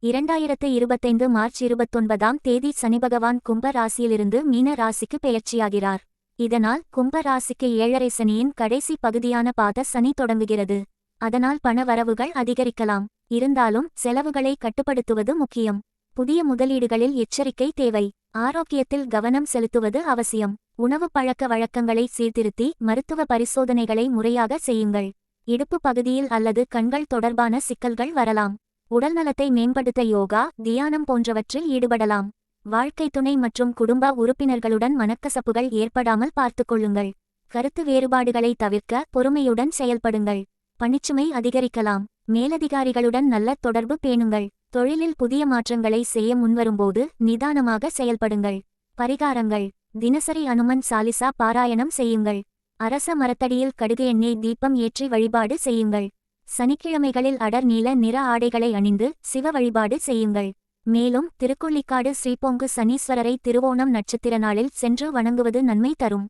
2025 March 29ஆம் தேதி சனிபகவான் கும்ப ராசியிலிருந்து மீன ராசிக்கு பெயர்ச்சியாகிறார். இதனால் கும்ப ராசிக்கு 7.5 சனியின் கடைசி பகுதியான பாத சனி தொடங்குகிறது. அதனால் பண வரவுகள் அதிகரிக்கலாம். இருந்தாலும் செலவுகளை கட்டுப்படுத்துவது முக்கியம். புதிய முதலீடுகளில் எச்சரிக்கை தேவை. ஆரோக்கியத்தில் கவனம் செலுத்துவது அவசியம். உணவு பழக்க வழக்கங்களை சீர்திருத்தி மருத்துவ பரிசோதனைகளை முறையாக செய்யுங்கள். இடுப்பு பகுதியில் அல்லது கண்கள் தொடர்பான சிக்கல்கள் வரலாம். உடல்நலத்தை மேம்படுத்த யோகா, தியானம் போன்றவற்றில் ஈடுபடலாம். வாழ்க்கை துணை மற்றும் குடும்ப உறுப்பினர்களுடன் மனக்கசப்புகள் ஏற்படாமல் பார்த்துக்கொள்ளுங்கள். கருத்து வேறுபாடுகளை தவிர்க்க பொறுமையுடன் செயல்படுங்கள். பணிச்சுமை அதிகரிக்கலாம். மேலதிகாரிகளுடன் நல்ல தொடர்பு பேணுங்கள். தொழிலில் புதிய மாற்றங்களை செய்ய முன்வரும்போது நிதானமாக செயல்படுங்கள். பரிகாரங்கள்: தினசரி அனுமன் சாலிசா பாராயணம் செய்யுங்கள். அரச மரத்தடியில் கடுகு எண்ணெய் தீபம் ஏற்றி வழிபாடு செய்யுங்கள். சனிக்கிழமைகளில் அடர் நீல நிற ஆடைகளை அணிந்து சிவ வழிபாடு செய்யுங்கள். மேலும் திருக்குள்ளிக்காடு ஸ்ரீபொங்கு சனீஸ்வரரை திருவோணம் நட்சத்திர நாளில் சென்று வணங்குவது நன்மை தரும்.